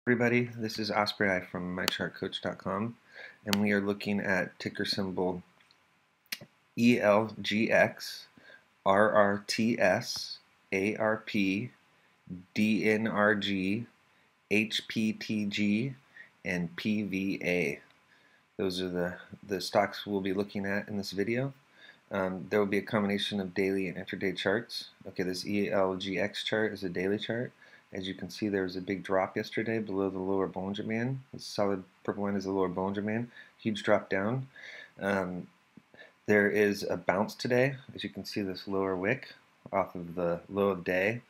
Everybody, this is Ospreyeye from mychartcoach.com, and we are looking at ticker symbol ELGX RRTS ARP DNRG HPTG and PVA. Those are the stocks we'll be looking at in this video. There will be a combination of daily and intraday charts. Okay, this ELGX chart is a daily chart. As you can see, there was a big drop yesterday below the lower Bollinger Band. The solid purple line is the lower Bollinger Band. Huge drop down. There is a bounce today. As you can see, this lower wick off of the low of day,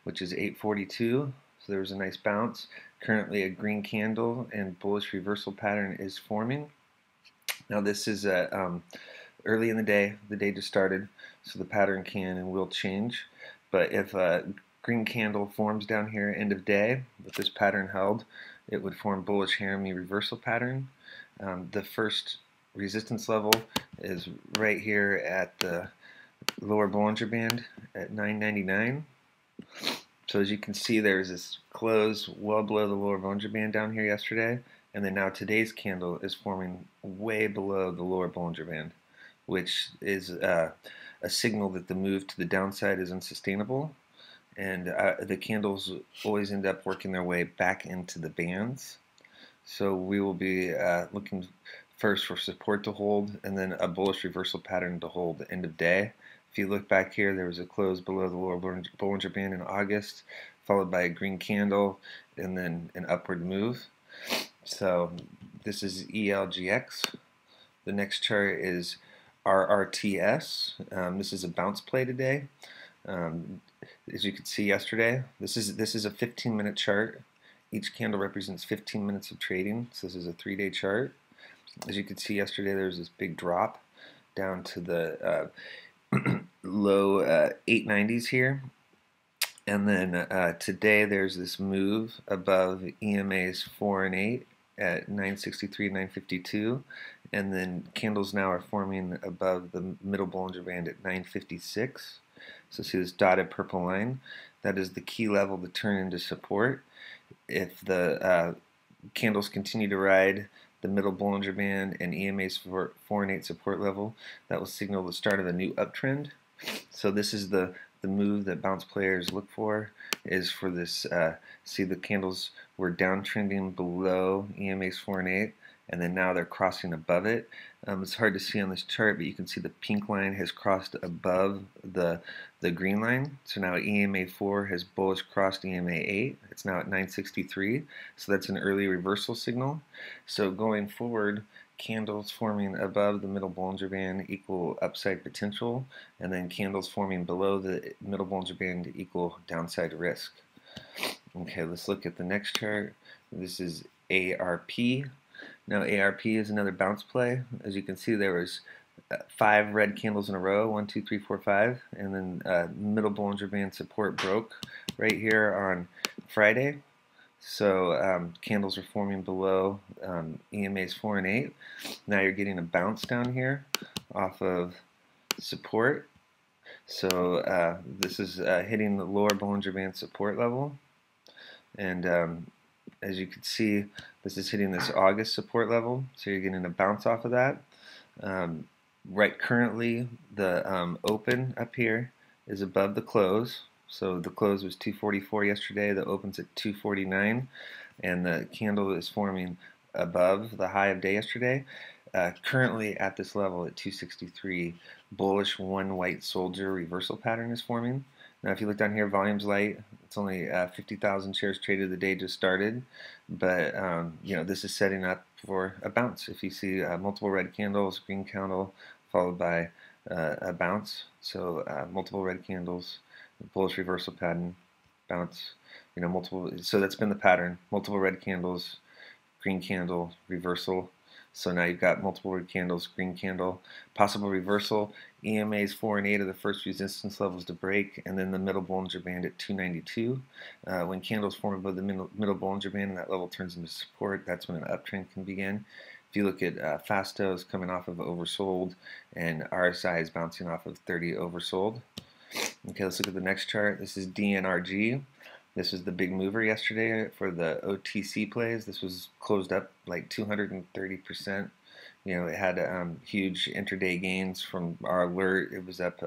which is 842. So there was a nice bounce. Currently a green candle and bullish reversal pattern is forming. Now this is early in the day just started, so the pattern can and will change. But if a green candle forms down here end of day, with this pattern held, it would form bullish Harami reversal pattern. The first resistance level is right here at the lower Bollinger Band at 999. So as you can see, there's this close well below the lower Bollinger Band down here yesterday, and then now today's candle is forming way below the lower Bollinger Band, which is a signal that the move to the downside is unsustainable, and the candles always end up working their way back into the bands. So we will be looking first for support to hold, and then a bullish reversal pattern to hold the end of day. If you look back here, there was a close below the lower Bollinger Band in August, followed by a green candle, and then an upward move. So this is ELGX. The next chart is RRTS. This is a bounce play today. As you could see yesterday, this is a 15-minute chart. Each candle represents 15 minutes of trading. So this is a 3-day chart. As you could see yesterday, there was this big drop down to the low 890s here. And then today there's this move above EMA's 4 and 8 at 963, 952, and then candles now are forming above the middle Bollinger Band at 956. So see this dotted purple line? That is the key level to turn into support. If the candles continue to ride the middle Bollinger Band and EMA's 4 and 8 support level, that will signal the start of a new uptrend. So this is the move that bounce players look for, is for this, see the candles were downtrending below EMA's 4 and 8, and then now they're crossing above it. It's hard to see on this chart, but you can see the pink line has crossed above the green line. So now EMA 4 has bullish crossed EMA 8. It's now at 963, so that's an early reversal signal. So going forward, candles forming above the middle Bollinger Band equal upside potential, and then candles forming below the middle Bollinger Band equal downside risk. Okay, let's look at the next chart. This is ARP. Now ARP is another bounce play. As you can see, there was 5 red candles in a row, 1, 2, 3, 4, 5, and then middle Bollinger Band support broke right here on Friday. So candles are forming below EMA's 4 and 8. Now you're getting a bounce down here off of support. So this is hitting the lower Bollinger Band support level. And as you can see, this is hitting this August support level. So you're getting a bounce off of that. Right currently, the open up here is above the close. So the close was 244 yesterday, the open's at 249, and the candle is forming above the high of day yesterday. Currently at this level at 263, bullish one white soldier reversal pattern is forming. Now if you look down here, volume's light. It's only 50,000 shares traded. The day just started, but you know, this is setting up for a bounce. If you see multiple red candles, green candle followed by a bounce, so multiple red candles, bullish reversal pattern, bounce, you know, multiple. So that's been the pattern: multiple red candles, green candle, reversal. So now you've got multiple red candles, green candle, possible reversal. EMA's 4 and 8 are the first resistance levels to break, and then the middle Bollinger Band at 292. When candles form above the middle Bollinger Band and that level turns into support, that's when an uptrend can begin. If you look at Fastos coming off of oversold, and RSI is bouncing off of 30 oversold. Okay, let's look at the next chart. This is DNRG. This was the big mover yesterday for the OTC plays. This was closed up like 230%. You know, it had huge intraday gains from our alert. It was up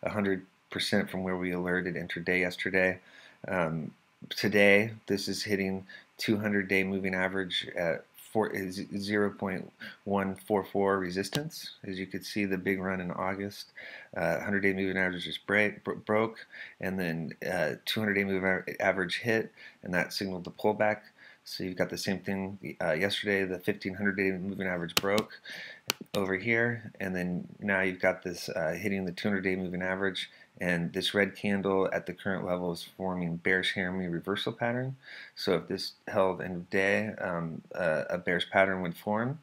100% from where we alerted intraday yesterday. Today, this is hitting 200-day moving average at 0.144 resistance. As you could see, the big run in August, 100-day moving average just broke, and then 200-day moving average hit, and that signaled the pullback. So you've got the same thing yesterday. The 1500-day moving average broke over here, and then now you've got this hitting the 200-day moving average, and this red candle at the current level is forming bearish Haremy reversal pattern. So if this held end of day, a bearish pattern would form.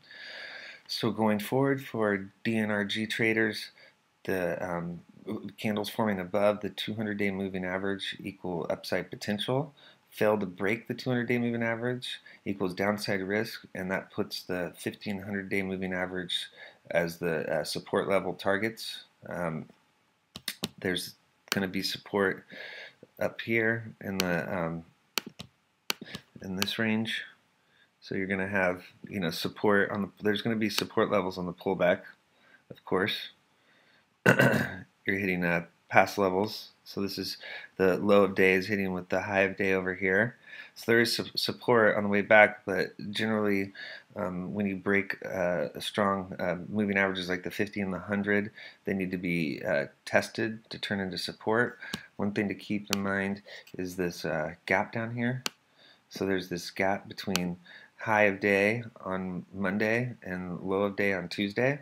So going forward for DNRG traders, the candles forming above the 200-day moving average equal upside potential. Fail to break the 200-day moving average equals downside risk, and that puts the 1500-day moving average as the support level targets. There's going to be support up here in the in this range. So you're going to have, you know, support on the. There's going to be support levels on the pullback, of course. You're hitting past levels. So this is the low of day is hitting with the high of day over here. So there is support on the way back, but generally when you break a strong moving averages like the 50 and the 100, they need to be tested to turn into support. One thing to keep in mind is this gap down here. So there's this gap between high of day on Monday and low of day on Tuesday.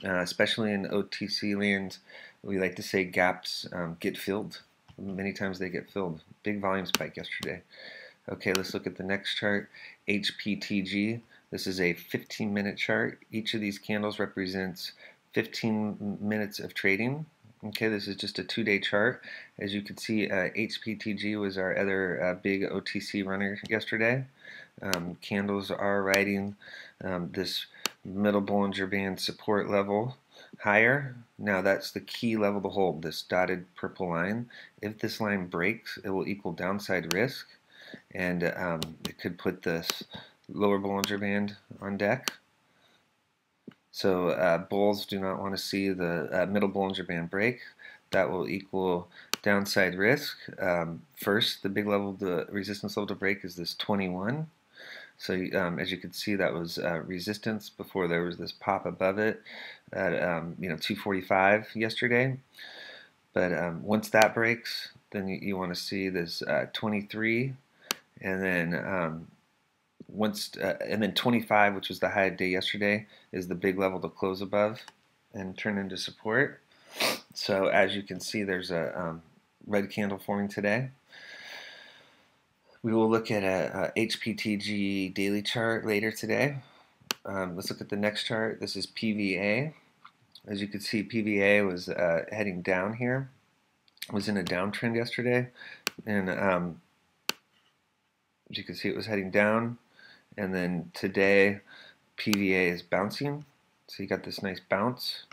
Especially in OTC land, we like to say gaps get filled. Many times they get filled. Big volume spike yesterday. Okay, let's look at the next chart, HPTG. This is a 15-minute chart. Each of these candles represents 15 minutes of trading. Okay, this is just a 2-day chart. As you can see, HPTG was our other big OTC runner yesterday. Candles are riding this middle Bollinger Band support level higher. Now that's the key level to hold, this dotted purple line. If this line breaks, it will equal downside risk, and it could put this lower Bollinger Band on deck. So bulls do not want to see the middle Bollinger Band break. That will equal downside risk. First, the big level, the resistance level to break is this 21. So as you can see, that was resistance before there was this pop above it at 245 yesterday. But once that breaks, then you want to see this 23, and then and then 25, which was the high day yesterday, is the big level to close above and turn into support. So as you can see, there's a red candle forming today. We will look at a HPTG daily chart later today. Let's look at the next chart. This is PVA. As you can see, PVA was heading down here. It was in a downtrend yesterday, and as you can see, it was heading down. And then today, PVA is bouncing. So you got this nice bounce.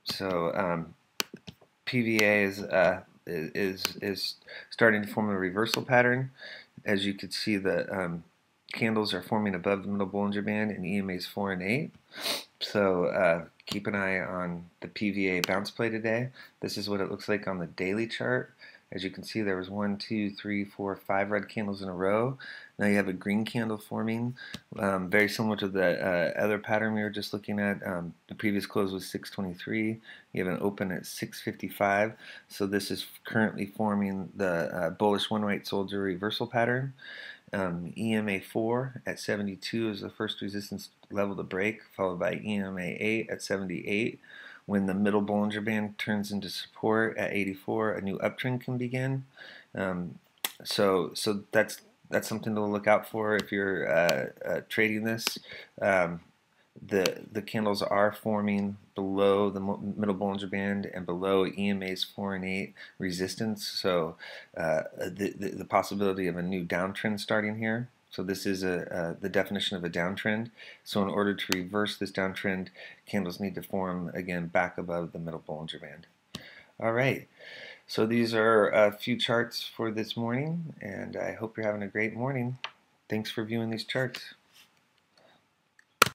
So PVA is starting to form a reversal pattern. As you can see, the candles are forming above the middle Bollinger Band in EMAs 4 and 8. So keep an eye on the PVA bounce play today. This is what it looks like on the daily chart. As you can see, there was 1, 2, 3, 4, 5 red candles in a row. Now you have a green candle forming, very similar to the other pattern we were just looking at. The previous close was 623. You have an open at 655. So this is currently forming the bullish one white soldier reversal pattern. EMA 4 at 72 is the first resistance level to break, followed by EMA 8 at 78. When the middle Bollinger Band turns into support at 84, a new uptrend can begin. So that's something to look out for if you're trading this. The candles are forming below the middle Bollinger Band and below EMA's 4 and 8 resistance. So the possibility of a new downtrend starting here. So this is the definition of a downtrend. So in order to reverse this downtrend, candles need to form again back above the middle Bollinger Band. All right. So these are a few charts for this morning, and I hope you're having a great morning. Thanks for viewing these charts.